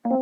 Baiklah,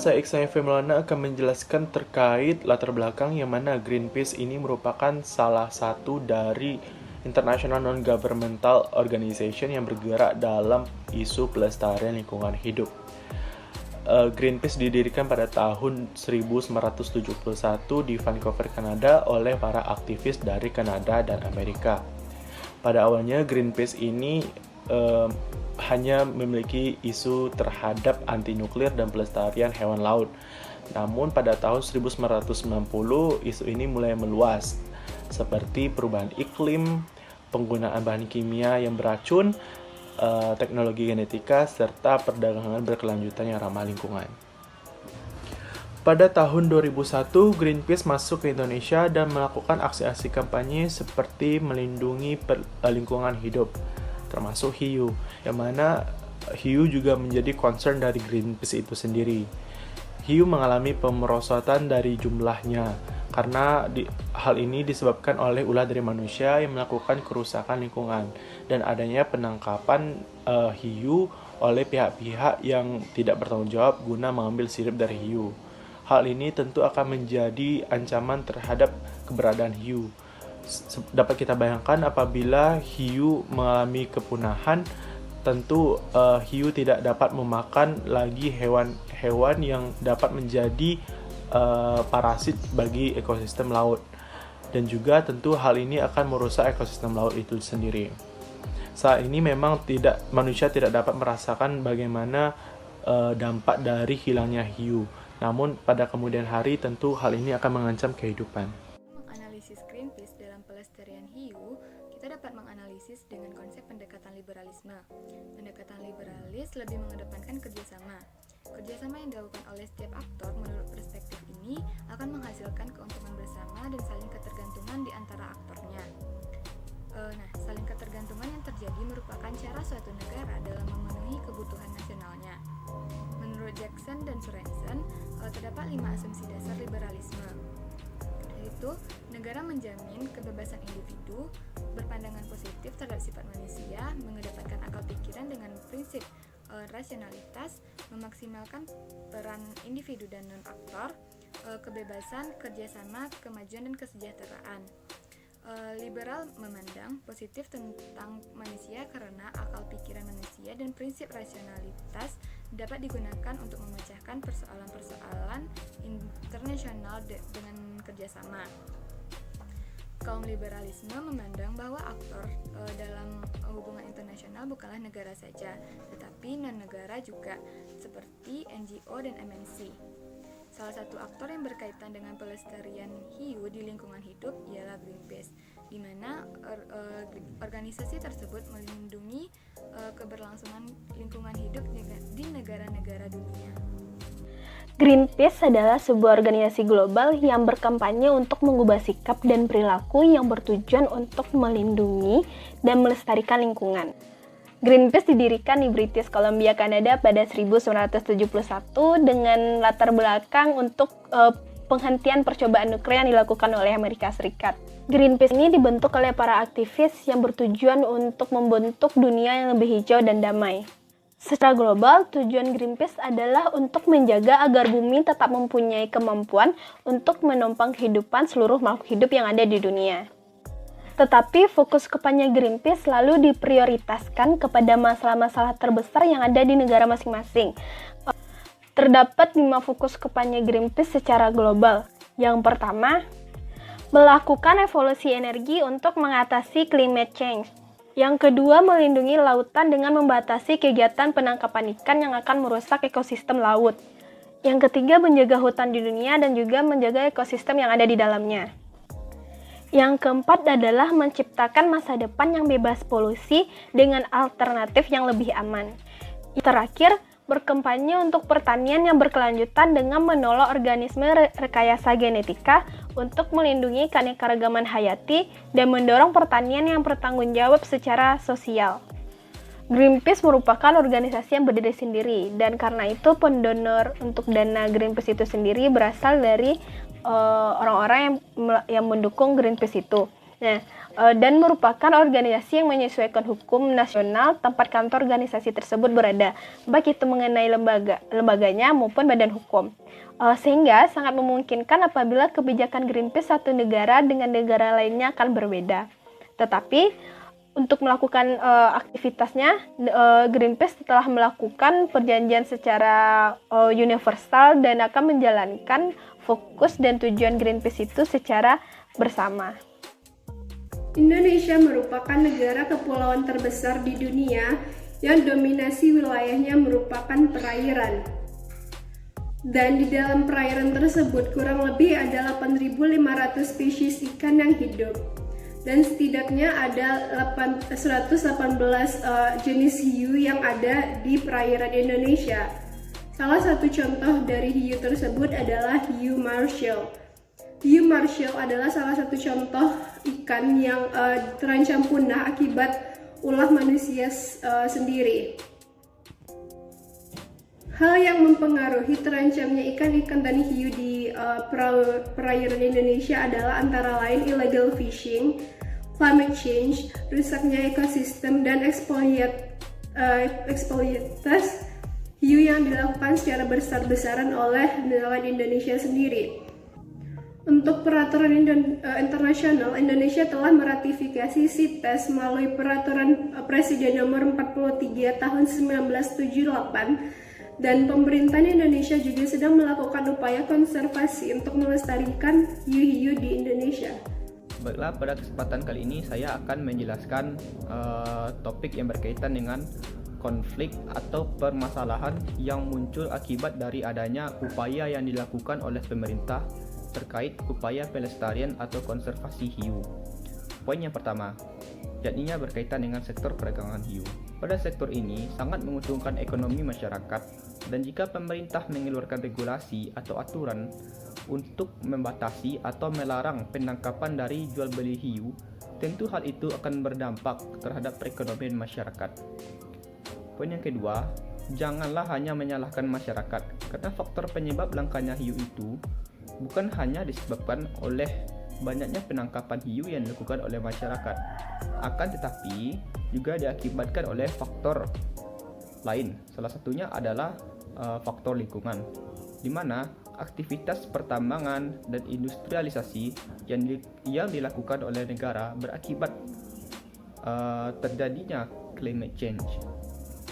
saya Iksan F. Maulana akan menjelaskan terkait latar belakang yang mana Greenpeace ini merupakan salah satu dari international non-governmental organization yang bergerak dalam isu pelestarian lingkungan hidup. Greenpeace didirikan pada tahun 1971 di Vancouver, Kanada oleh para aktivis dari Kanada dan Amerika. Pada awalnya Greenpeace ini hanya memiliki isu terhadap anti nuklir dan pelestarian hewan laut. Namun pada tahun 1990 isu ini mulai meluas, seperti perubahan iklim, penggunaan bahan kimia yang beracun, teknologi genetika, serta perdagangan berkelanjutan yang ramah lingkungan. Pada tahun 2001, Greenpeace masuk ke Indonesia dan melakukan aksi-aksi kampanye seperti melindungi lingkungan hidup, termasuk hiu, yang mana hiu juga menjadi concern dari Greenpeace itu sendiri. Hiu mengalami pemerosotan dari jumlahnya, karena hal ini disebabkan oleh ulah dari manusia yang melakukan kerusakan lingkungan, dan adanya penangkapan hiu oleh pihak-pihak yang tidak bertanggung jawab guna mengambil sirip dari hiu. Hal ini tentu akan menjadi ancaman terhadap keberadaan hiu. Dapat kita bayangkan apabila hiu mengalami kepunahan, tentu hiu tidak dapat memakan lagi hewan-hewan yang dapat menjadi parasit bagi ekosistem laut. Dan juga tentu hal ini akan merusak ekosistem laut itu sendiri. Saat ini memang manusia tidak dapat merasakan bagaimana dampak dari hilangnya hiu. Namun pada kemudian hari tentu hal ini akan mengancam kehidupan. Menganalisis Greenpeace dalam pelestarian hiu, kita dapat menganalisis dengan konsep pendekatan liberalisme. Pendekatan liberalis lebih mengedepankan kerjasama. Kerjasama yang dilakukan oleh setiap aktor menurut perspektif ini akan menghasilkan keuntungan bersama dan saling ketergantungan di antara aktornya. Saling ketergantungan yang terjadi merupakan cara suatu negara dalam memenuhi kebutuhan nasionalnya. Menurut Jackson dan Sorensen, terdapat 5 asumsi dasar liberalisme, yaitu negara menjamin kebebasan individu, berpandangan positif terhadap sifat manusia, mengedepankan akal pikiran dengan prinsip rasionalitas, memaksimalkan peran individu dan non-aktor, kebebasan, kerjasama, kemajuan, dan kesejahteraan. Liberal memandang positif tentang manusia karena akal pikiran manusia dan prinsip rasionalitas dapat digunakan untuk memecahkan persoalan-persoalan internasional dengan kerjasama. Kaum liberalisme memandang bahwa aktor dalam hubungan internasional bukanlah negara saja, tetapi non-negara juga, seperti NGO dan MNC. Salah satu aktor yang berkaitan dengan pelestarian hiu di lingkungan hidup ialah Greenpeace, di mana organisasi tersebut melindungi keberlangsungan lingkungan hidup di negara-negara dunia. Greenpeace adalah sebuah organisasi global yang berkampanye untuk mengubah sikap dan perilaku yang bertujuan untuk melindungi dan melestarikan lingkungan. Greenpeace didirikan di British Columbia, Kanada pada 1971 dengan latar belakang untuk penghentian percobaan nuklir yang dilakukan oleh Amerika Serikat. Greenpeace ini dibentuk oleh para aktivis yang bertujuan untuk membentuk dunia yang lebih hijau dan damai. Secara global, tujuan Greenpeace adalah untuk menjaga agar bumi tetap mempunyai kemampuan untuk menopang kehidupan seluruh makhluk hidup yang ada di dunia. Tetapi fokus kampanye Greenpeace selalu diprioritaskan kepada masalah-masalah terbesar yang ada di negara masing-masing. Terdapat 5 fokus kampanye Greenpeace secara global. Yang pertama, melakukan evolusi energi untuk mengatasi climate change. Yang kedua, melindungi lautan dengan membatasi kegiatan penangkapan ikan yang akan merusak ekosistem laut. Yang ketiga, menjaga hutan di dunia dan juga menjaga ekosistem yang ada di dalamnya. Yang keempat adalah menciptakan masa depan yang bebas polusi dengan alternatif yang lebih aman. Yang terakhir, berkampanye untuk pertanian yang berkelanjutan dengan menolak organisme rekayasa genetika untuk melindungi keanekaragaman hayati dan mendorong pertanian yang bertanggung jawab secara sosial. Greenpeace merupakan organisasi yang berdiri sendiri, dan karena itu pendonor untuk dana Greenpeace itu sendiri berasal dari orang-orang yang mendukung Greenpeace itu. Nah, dan merupakan organisasi yang menyesuaikan hukum nasional tempat kantor organisasi tersebut berada, baik itu mengenai lembaganya maupun badan hukum. Sehingga sangat memungkinkan apabila kebijakan Greenpeace satu negara dengan negara lainnya akan berbeda. Tetapi untuk melakukan aktivitasnya, Greenpeace telah melakukan perjanjian secara universal dan akan menjalankan fokus dan tujuan Greenpeace itu secara bersama. Indonesia merupakan negara kepulauan terbesar di dunia yang dominasi wilayahnya merupakan perairan. Dan di dalam perairan tersebut kurang lebih ada 8.500 spesies ikan yang hidup. Dan setidaknya ada 118 jenis hiu yang ada di perairan Indonesia. Salah satu contoh dari hiu tersebut adalah hiu Marshall. Hiu Marshall adalah salah satu contoh ikan yang terancam punah akibat ulah manusia sendiri. Hal yang mempengaruhi terancamnya ikan-ikan dan hiu di perairan Indonesia adalah antara lain illegal fishing, climate change, rusaknya ekosistem, dan eksploitasi hiu yang dilakukan secara besar-besaran oleh nelayan Indonesia sendiri. Untuk peraturan internasional, Indonesia telah meratifikasi CITES melalui Peraturan Presiden Nomor 43 Tahun 1978, dan pemerintah Indonesia juga sedang melakukan upaya konservasi untuk melestarikan hiu-hiu di Indonesia. Baiklah, pada kesempatan kali ini saya akan menjelaskan topik yang berkaitan dengan konflik atau permasalahan yang muncul akibat dari adanya upaya yang dilakukan oleh pemerintah terkait upaya pelestarian atau konservasi hiu. Poin yang pertama, yakni berkaitan dengan sektor perdagangan hiu. Pada sektor ini sangat menguntungkan ekonomi masyarakat, dan jika pemerintah mengeluarkan regulasi atau aturan untuk membatasi atau melarang penangkapan dari jual beli hiu, tentu hal itu akan berdampak terhadap perekonomian masyarakat. Poin yang kedua, janganlah hanya menyalahkan masyarakat, karena faktor penyebab langkanya hiu itu bukan hanya disebabkan oleh banyaknya penangkapan hiu yang dilakukan oleh masyarakat, akan tetapi juga diakibatkan oleh faktor lain. Salah satunya adalah faktor lingkungan, di mana aktivitas pertambangan dan industrialisasi yang dilakukan oleh negara berakibat terjadinya climate change,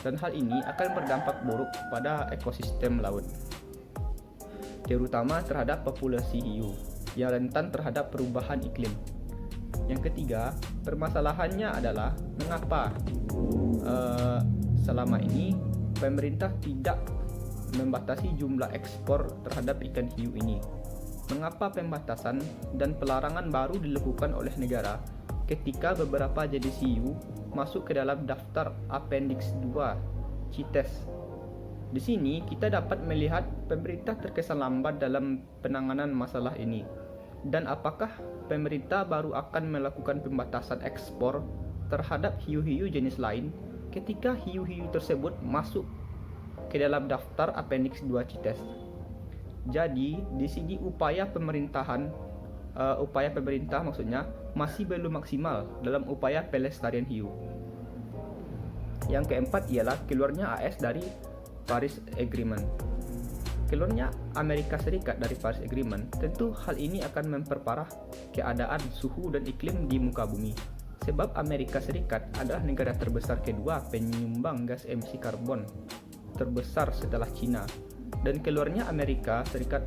dan hal ini akan berdampak buruk pada ekosistem laut, terutama terhadap populasi hiu yang rentan terhadap perubahan iklim. Yang ketiga, permasalahannya adalah mengapa selama ini pemerintah tidak membatasi jumlah ekspor terhadap ikan hiu ini. Mengapa pembatasan dan pelarangan baru dilakukan oleh negara ketika beberapa jenis hiu masuk ke dalam daftar Appendix 2 CITES? Di sini kita dapat melihat pemerintah terkesan lambat dalam penanganan masalah ini. Dan apakah pemerintah baru akan melakukan pembatasan ekspor terhadap hiu-hiu jenis lain ketika hiu-hiu tersebut masuk ke dalam daftar Appendix 2 CITES? Jadi, di sini upaya pemerintah maksudnya masih belum maksimal dalam upaya pelestarian hiu. Yang keempat ialah keluarnya AS dari Paris Agreement. Keluarnya Amerika Serikat dari Paris Agreement, tentu hal ini akan memperparah keadaan suhu dan iklim di muka bumi. Sebab Amerika Serikat adalah negara terbesar kedua penyumbang gas emisi karbon terbesar setelah China. Dan keluarnya Amerika Serikat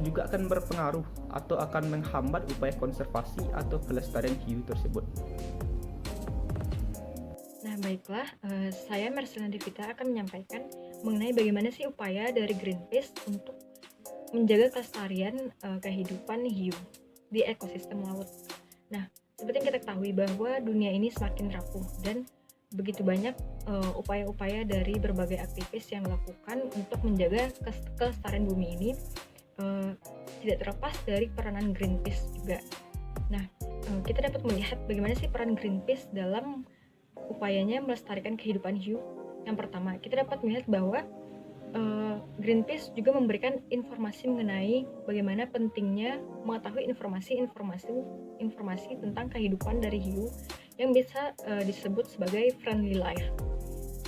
juga akan berpengaruh atau akan menghambat upaya konservasi atau pelestarian hiu tersebut. Nah, baiklah, saya Marcelina Devita akan menyampaikan mengenai bagaimana sih upaya dari Greenpeace untuk menjaga kelestarian kehidupan hiu di ekosistem laut. Nah, seperti yang kita ketahui bahwa dunia ini semakin rapuh dan begitu banyak upaya-upaya dari berbagai aktivis yang dilakukan untuk menjaga kelestarian bumi ini, tidak terlepas dari peranan Greenpeace juga. Nah, kita dapat melihat bagaimana sih peran Greenpeace dalam upayanya melestarikan kehidupan hiu. Yang pertama, kita dapat melihat bahwa Greenpeace juga memberikan informasi mengenai bagaimana pentingnya mengetahui informasi tentang kehidupan dari hiu yang bisa disebut sebagai friendly life.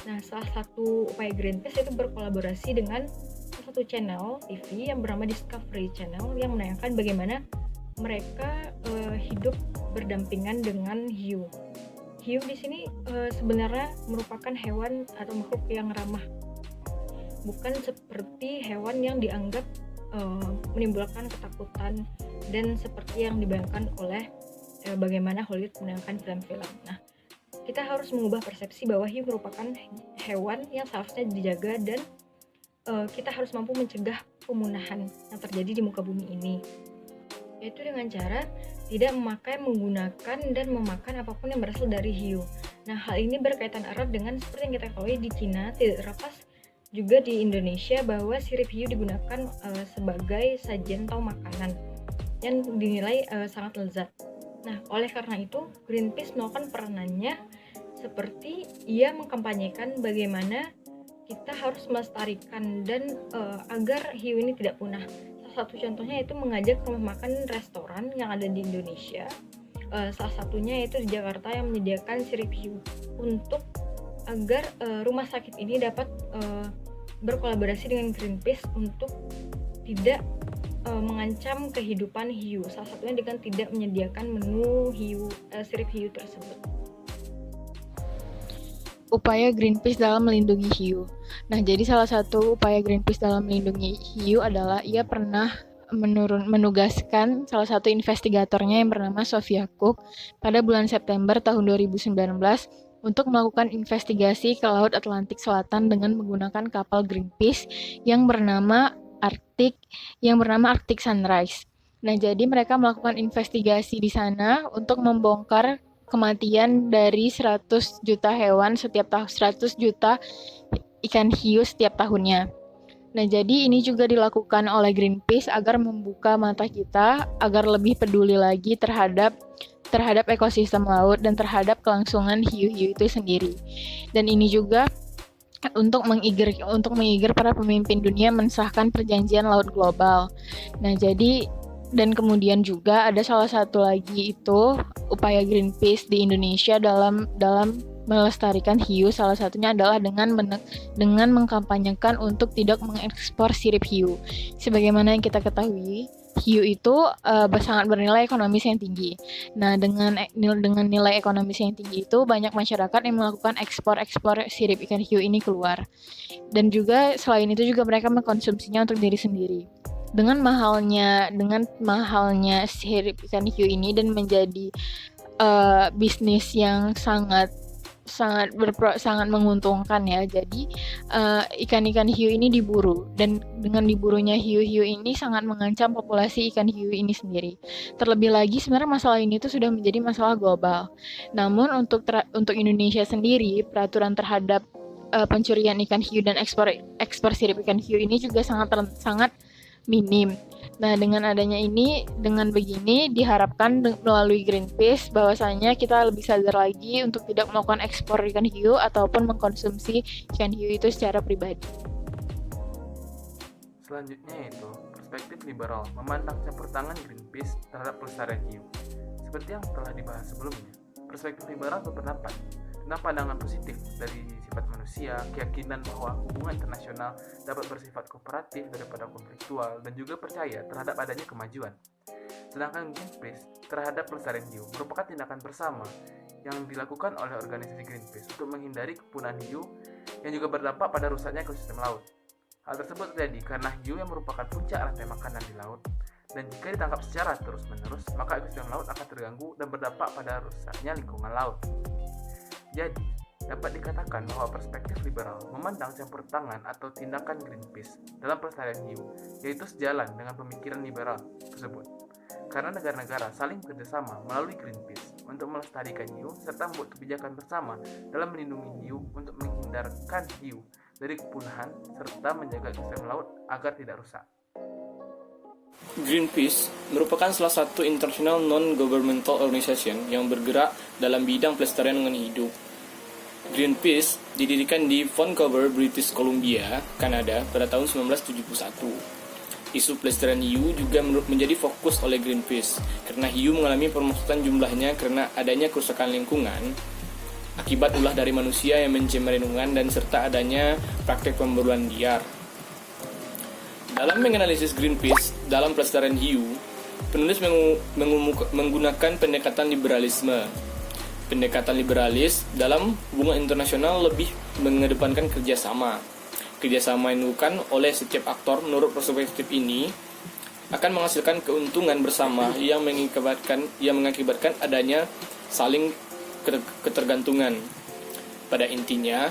Nah, salah satu upaya Greenpeace itu berkolaborasi dengan salah satu channel TV yang bernama Discovery Channel yang menayangkan bagaimana mereka hidup berdampingan dengan hiu. Hiu di sini sebenarnya merupakan hewan atau makhluk yang ramah, bukan seperti hewan yang dianggap menimbulkan ketakutan dan seperti yang dibayangkan oleh bagaimana Hollywood menayangkan film-film. Nah, kita harus mengubah persepsi bahwa hiu merupakan hewan yang seharusnya dijaga dan kita harus mampu mencegah pemunahan yang terjadi di muka bumi ini, yaitu dengan cara tidak memakai, menggunakan, dan memakan apapun yang berasal dari hiu. Nah, hal ini berkaitan erat dengan seperti yang kita ketahui di Cina, tidak terlepas juga di Indonesia bahwa sirip hiu digunakan sebagai sajian atau makanan yang dinilai sangat lezat. Nah, oleh karena itu, Greenpeace melakukan peranannya seperti ia mengkampanyekan bagaimana kita harus melestarikan dan agar hiu ini tidak punah. Salah satu contohnya itu mengajak rumah makan restoran yang ada di Indonesia. Salah satunya yaitu di Jakarta yang menyediakan sirip hiu untuk agar rumah sakit ini dapat berkolaborasi dengan Greenpeace untuk tidak mengancam kehidupan hiu. Salah satunya dengan tidak menyediakan menu sirip hiu tersebut. Upaya Greenpeace dalam melindungi hiu. Nah, jadi salah satu upaya Greenpeace dalam melindungi hiu adalah ia pernah menugaskan salah satu investigatornya yang bernama Sophia Cook pada bulan September tahun 2019 untuk melakukan investigasi ke Laut Atlantik Selatan dengan menggunakan kapal Greenpeace yang bernama Arctic Sunrise. Nah, jadi mereka melakukan investigasi di sana untuk membongkar kematian dari 100 juta hewan setiap tahun, 100 juta ikan hiu setiap tahunnya. Nah, jadi ini juga dilakukan oleh Greenpeace agar membuka mata kita agar lebih peduli lagi terhadap ekosistem laut dan terhadap kelangsungan hiu-hiu itu sendiri. Dan ini juga untuk mengigir para pemimpin dunia mensahkan perjanjian laut global. Nah, jadi dan kemudian juga ada salah satu lagi itu upaya Greenpeace di Indonesia dalam melestarikan hiu, salah satunya adalah dengan mengkampanyekan untuk tidak mengekspor sirip hiu. Sebagaimana yang kita ketahui, hiu itu sangat bernilai ekonomis yang tinggi. Nah, dengan nilai ekonomis yang tinggi itu banyak masyarakat yang melakukan ekspor sirip ikan hiu ini keluar. Dan juga selain itu juga mereka mengkonsumsinya untuk diri sendiri. Dengan mahalnya sirip ikan hiu ini dan menjadi bisnis yang sangat menguntungkan ya. Jadi ikan-ikan hiu ini diburu, dan dengan diburunya hiu-hiu ini sangat mengancam populasi ikan hiu ini sendiri. Terlebih lagi sebenarnya masalah ini tuh sudah menjadi masalah global. Namun untuk Indonesia sendiri, peraturan terhadap pencurian ikan hiu dan ekspor sirip ikan hiu ini juga sangat minim. Nah, dengan begini diharapkan melalui Greenpeace bahwasanya kita lebih sadar lagi untuk tidak melakukan ekspor ikan hiu ataupun mengkonsumsi ikan hiu itu secara pribadi. Selanjutnya yaitu perspektif liberal memandang campur tangan Greenpeace terhadap pelestarian hiu. Seperti yang telah dibahas sebelumnya, perspektif liberal berpendapat tentang pandangan positif dari sifat manusia, keyakinan bahwa hubungan internasional dapat bersifat kooperatif daripada konfliktual, dan juga percaya terhadap adanya kemajuan. Sedangkan Greenpeace terhadap pelestarian hiu merupakan tindakan bersama yang dilakukan oleh organisasi Greenpeace untuk menghindari kepunahan hiu yang juga berdampak pada rusaknya ekosistem laut. Hal tersebut terjadi karena hiu yang merupakan puncak rantai makanan di laut, dan jika ditangkap secara terus-menerus, maka ekosistem laut akan terganggu dan berdampak pada rusaknya lingkungan laut. Jadi, dapat dikatakan bahwa perspektif liberal memandang campur tangan atau tindakan Greenpeace dalam pelestarian hiu, yaitu sejalan dengan pemikiran liberal tersebut. Karena negara-negara saling bekerjasama melalui Greenpeace untuk melestarikan hiu serta membuat kebijakan bersama dalam melindungi hiu untuk menghindarkan hiu dari kepunahan serta menjaga ekosistem laut agar tidak rusak. Greenpeace merupakan salah satu international non-governmental organization yang bergerak dalam bidang pelestarian lingkungan hidup. Greenpeace didirikan di Vancouver, British Columbia, Kanada pada tahun 1971. Isu pelestarian hiu juga menjadi fokus oleh Greenpeace karena hiu mengalami pemusatan jumlahnya karena adanya kerusakan lingkungan akibat ulah dari manusia yang mencemari lingkungan dan serta adanya praktek pemburuan liar. Dalam menganalisis Greenpeace dalam pelestarian hiu, penulis menggunakan pendekatan liberalisme. Pendekatan liberalis dalam hubungan internasional lebih mengedepankan kerjasama. Kerjasama yang dilakukan oleh setiap aktor menurut perspektif ini akan menghasilkan keuntungan bersama yang mengakibatkan adanya saling ketergantungan. Pada intinya,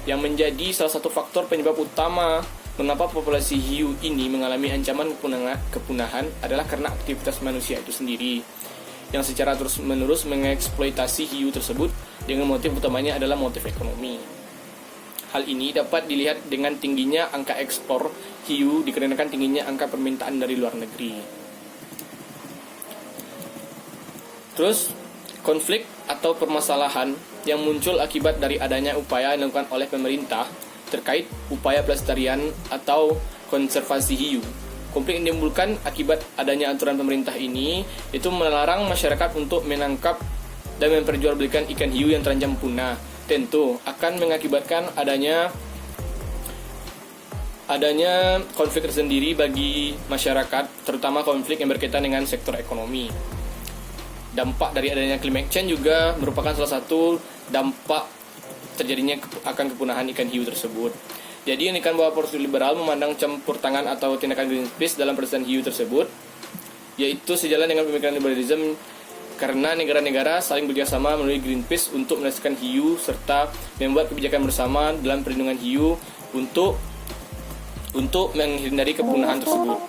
yang menjadi salah satu faktor penyebab utama mengapa populasi hiu ini mengalami ancaman kepunahan adalah karena aktivitas manusia itu sendiri, yang secara terus-menerus mengeksploitasi hiu tersebut dengan motif utamanya adalah motif ekonomi. Hal ini dapat dilihat dengan tingginya angka ekspor hiu dikarenakan tingginya angka permintaan dari luar negeri. Terus, konflik atau permasalahan yang muncul akibat dari adanya upaya yang dilakukan oleh pemerintah terkait upaya pelestarian atau konservasi hiu. Konflik yang ditimbulkan akibat adanya aturan pemerintah ini itu melarang masyarakat untuk menangkap dan memperjualbelikan ikan hiu yang terancam punah. Tentu akan mengakibatkan adanya konflik tersendiri bagi masyarakat, terutama konflik yang berkaitan dengan sektor ekonomi. Dampak dari adanya climate change juga merupakan salah satu dampak terjadinya akan kepunahan ikan hiu tersebut. Jadi ini kan bahwa polisi liberal memandang campur tangan atau tindakan Greenpeace dalam pelestarian hiu tersebut, yaitu sejalan dengan pemikiran liberalisme karena negara-negara saling bekerjasama melalui Greenpeace untuk melestarikan hiu serta membuat kebijakan bersama dalam perlindungan hiu untuk menghindari kepunahan tersebut.